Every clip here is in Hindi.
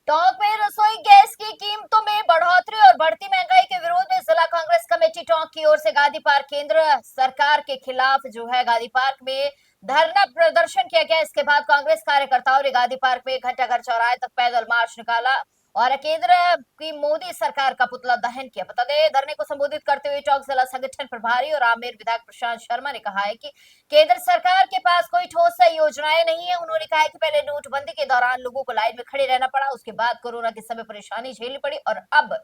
टोंक में रसोई गैस की कीमतों में बढ़ोतरी और बढ़ती महंगाई के विरोध में जिला कांग्रेस कमेटी टोंक की ओर से गांधी पार्क केंद्र सरकार के खिलाफ जो है गांधी पार्क में धरना प्रदर्शन किया गया। इसके बाद कांग्रेस कार्यकर्ताओं ने गांधी पार्क में घंटाघर चौराहे तक पैदल मार्च निकाला और केंद्र की मोदी सरकार का पुतला दहन किया। बता दें, धरने को संबोधित करते हुए टोंक जिला संगठन प्रभारी और आमेर विधायक प्रशांत शर्मा ने कहा है कि केंद्र सरकार के पास कोई ठोस योजनाएं नहीं है। उन्होंने कहा है कि पहले नोटबंदी के दौरान लोगों को लाइन में खड़े रहना पड़ा, उसके बाद कोरोना के समय परेशानी झेलनी पड़ी और अब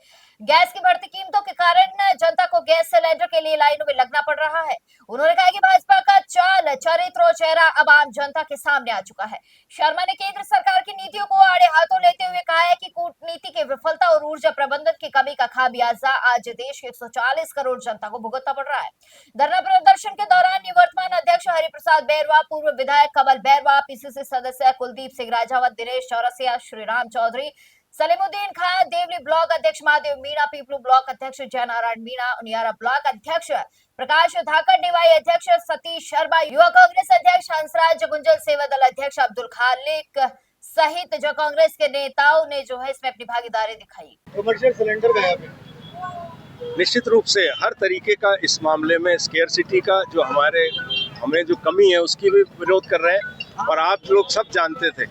गैस की बढ़ती कीमतों के कारण जनता को गैस सिलेंडर के लिए लाइनों में लगना पड़ रहा है। उन्होंने कहा कि भाजपा का चाल, चरित्र और चेहरा अब आम जनता के सामने आ चुका है। शर्मा ने केंद्र सरकार की नीतियों को आड़े हाथों लेते हुए कहा है कि कूटनीति की विफलता और ऊर्जा प्रबंधन की कमी का खामियाजा आज देश के 140 करोड़ जनता को भुगतना पड़ रहा है। धरना प्रदर्शन के दौरान निवर्तमान अध्यक्ष हरिप्रसाद बैरवा, पूर्व विधायक कमल बैरवा, पीसीसी सदस्य कुलदीप सिंह राजावत, दिनेश चौरसिया, श्रीराम चौधरी, सलीमुद्दीन खान, देवली ब्लॉक अध्यक्ष महादेव मीणा, पीपलू ब्लॉक अध्यक्ष जयनारायण मीणा, उनियारा ब्लॉक अध्यक्ष प्रकाश धाकड़, डिवाई अध्यक्ष सतीश शर्मा, युवा कांग्रेस अध्यक्ष हंसराज, गुंजल सेवा दल अध्यक्ष अब्दुल खालिक सहित जो कांग्रेस के नेताओं ने जो है इसमें अपनी भागीदारी दिखाई। कमर्शियल सिलेंडर गया निश्चित रूप से हर तरीके का इस मामले में स्केर्सिटी का जो हमें जो कमी है उसकी भी विरोध कर रहे हैं। और आप लोग सब जानते थे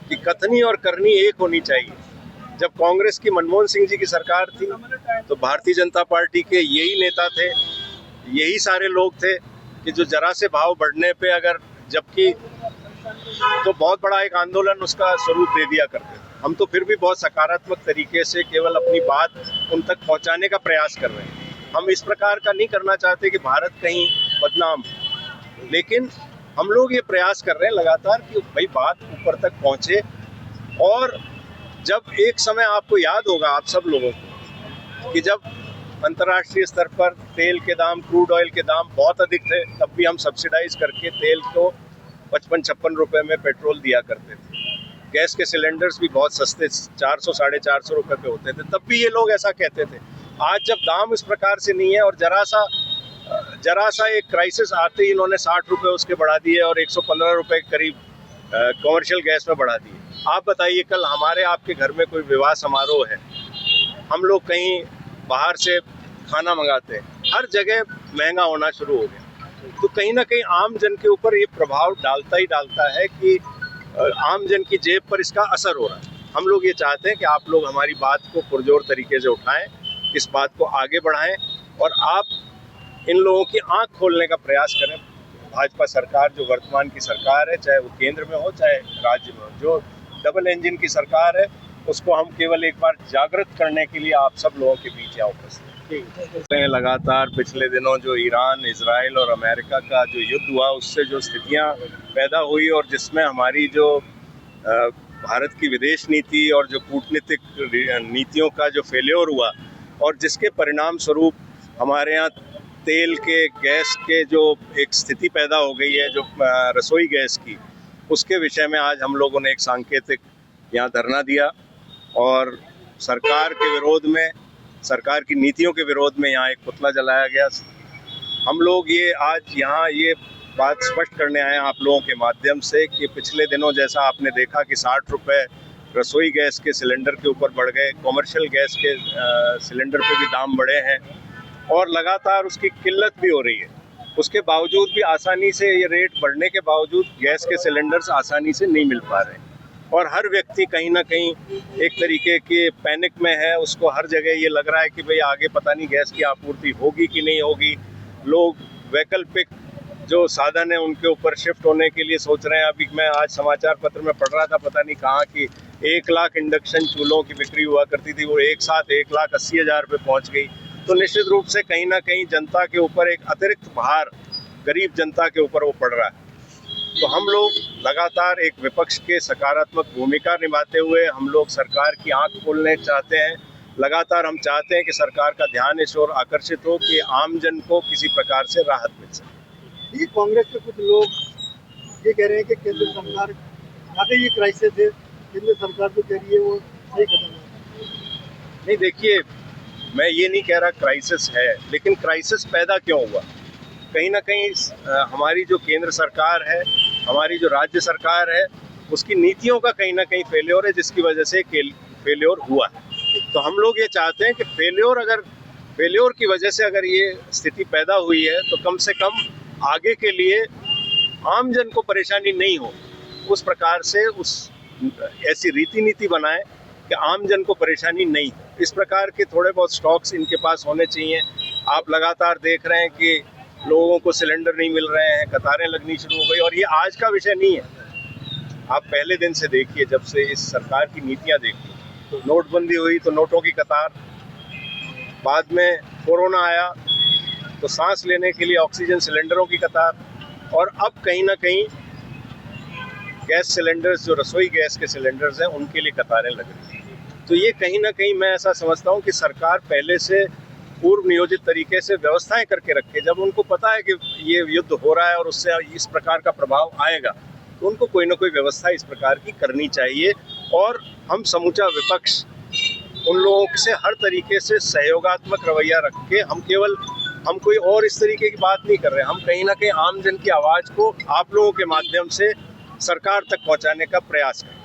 कि कथनी और करनी एक होनी चाहिए। जब कांग्रेस की मनमोहन सिंह जी की सरकार थी तो भारतीय जनता पार्टी के यही नेता थे, यही सारे लोग थे कि जो जरा से भाव बढ़ने पे अगर जबकि तो बहुत बड़ा एक आंदोलन उसका स्वरूप दे दिया करते थे। हम तो फिर भी बहुत सकारात्मक तरीके से केवल अपनी बात उन तक पहुंचाने का प्रयास कर रहे हैं। हम इस प्रकार का नहीं करना चाहते कि भारत कहीं बदनाम, लेकिन हम लोग ये प्रयास कर रहे हैं लगातार कि भाई बात ऊपर तक पहुंचे। और जब एक समय आपको याद होगा आप सब लोगों को कि जब अंतर्राष्ट्रीय स्तर पर तेल के दाम, क्रूड ऑयल के दाम बहुत अधिक थे, तब भी हम सब्सिडाइज करके तेल को 55-56 रुपए में पेट्रोल दिया करते थे। गैस के सिलेंडर्स भी बहुत सस्ते 400 साढ़े 400 रुपए पे होते थे, तब भी ये लोग ऐसा कहते थे। आज जब दाम इस प्रकार से नहीं है और जरा सा एक क्राइसिस आते ही इन्होंने 60 रुपए उसके बढ़ा दिए और 115 रुपए करीब कमर्शियल गैस में बढ़ा दिए। आप बताइए, कल हमारे आपके घर में कोई विवाह समारोह है, हम लोग कहीं बाहर से खाना मंगाते हैं, हर जगह महंगा होना शुरू हो गया। तो कहीं ना कहीं आम जन के ऊपर ये प्रभाव डालता ही डालता है कि आम जन की जेब पर इसका असर हो रहा है। हम लोग ये चाहते हैं कि आप लोग हमारी बात को पुरजोर तरीके से उठाएं, इस बात को आगे बढ़ाएं और आप इन लोगों की आंख खोलने का प्रयास करें। भाजपा सरकार जो वर्तमान की सरकार है, चाहे वो केंद्र में हो चाहे राज्य में हो, जो डबल इंजन की सरकार है, उसको हम केवल एक बार जागृत करने के लिए आप सब लोगों के बीच यहाँ उपस्थित हैं। लगातार पिछले दिनों जो ईरान, इजराइल और अमेरिका का जो युद्ध हुआ, उससे जो स्थितियाँ पैदा हुई और जिसमें हमारी जो भारत की विदेश नीति और जो कूटनीतिक नीतियों का जो फेल्योर हुआ और जिसके परिणाम स्वरूप हमारे यहाँ तेल के, गैस के जो एक स्थिति पैदा हो गई है, जो रसोई गैस की, उसके विषय में आज हम लोगों ने एक सांकेतिक यहाँ धरना दिया और सरकार के विरोध में, सरकार की नीतियों के विरोध में यहाँ एक पुतला जलाया गया। हम लोग ये आज यहाँ ये बात स्पष्ट करने आए हैं आप लोगों के माध्यम से कि पिछले दिनों जैसा आपने देखा कि 60 रुपये रसोई गैस के सिलेंडर के ऊपर बढ़ गए, कमर्शियल गैस के सिलेंडर पे भी दाम बढ़े हैं और लगातार उसकी किल्लत भी हो रही है। उसके बावजूद भी आसानी से ये रेट बढ़ने के बावजूद गैस के सिलेंडर्स आसानी से नहीं मिल पा रहे और हर व्यक्ति कहीं ना कहीं एक तरीके के पैनिक में है। उसको हर जगह ये लग रहा है कि भाई आगे पता नहीं गैस की आपूर्ति होगी कि नहीं होगी। लोग वैकल्पिक जो साधन है उनके ऊपर शिफ्ट होने के लिए सोच रहे हैं। अभी मैं आज समाचार पत्र में पढ़ रहा था, पता नहीं कहाँ की 1 लाख इंडक्शन चूल्हों की बिक्री हुआ करती थी, वो एक साथ 1,80,000 पे पहुँच गई। तो निश्चित रूप से कहीं ना कहीं जनता के ऊपर एक अतिरिक्त भार गरीब जनता के ऊपर वो पड़ रहा है। तो हम लोग लगातार एक विपक्ष के सकारात्मक भूमिका निभाते हुए हम लोग सरकार की आंख खोलने चाहते हैं। लगातार हम चाहते हैं कि सरकार का ध्यान इस ओर आकर्षित हो कि आम जन को किसी प्रकार से राहत मिल सके। ये कांग्रेस के कुछ लोग ये कह रहे हैं कि केंद्र सरकार आगे ये क्राइसिस है, केंद्र सरकार जो कह रही है वो सही कदम है। नहीं, देखिए, मैं ये नहीं कह रहा क्राइसिस है, लेकिन क्राइसिस पैदा क्यों हुआ? कहीं ना कहीं हमारी जो केंद्र सरकार है, हमारी जो राज्य सरकार है, उसकी नीतियों का कहीं ना कहीं फेल्योर है, जिसकी वजह से फेल्योर हुआ है। तो हम लोग ये चाहते हैं कि फेल्योर की वजह से अगर ये स्थिति पैदा हुई है तो कम से कम आगे के लिए आम जन को परेशानी नहीं हो, उस प्रकार से ऐसी रीति नीति बनाए कि आम जन को परेशानी नहीं हो। इस प्रकार के थोड़े बहुत स्टॉक्स इनके पास होने चाहिए। आप लगातार देख रहे हैं कि लोगों को सिलेंडर नहीं मिल रहे हैं, कतारें लगनी शुरू हो गई, और ये आज का विषय नहीं है। आप पहले दिन से देखिए, जब से इस सरकार की नीतियां देखिए, तो नोटबंदी हुई तो नोटों की कतार, बाद में कोरोना आया तो सांस लेने के लिए ऑक्सीजन सिलेंडरों की कतार, और अब कहीं ना कहीं गैस सिलेंडर्स, जो रसोई गैस के सिलेंडर्स हैं, उनके लिए कतारें लग रही हैं। तो ये कहीं ना कहीं मैं ऐसा समझता हूँ कि सरकार पहले से पूर्व नियोजित तरीके से व्यवस्थाएं करके रखे। जब उनको पता है कि ये युद्ध हो रहा है और उससे इस प्रकार का प्रभाव आएगा, तो उनको कोई ना कोई व्यवस्था इस प्रकार की करनी चाहिए। और हम समूचा विपक्ष उन लोगों से हर तरीके से सहयोगात्मक रवैया रख के, हम कोई और इस तरीके की बात नहीं कर रहे, हम कहीं ना कहीं आम जन की आवाज़ को आप लोगों के माध्यम से सरकार तक पहुंचाने का प्रयास करें।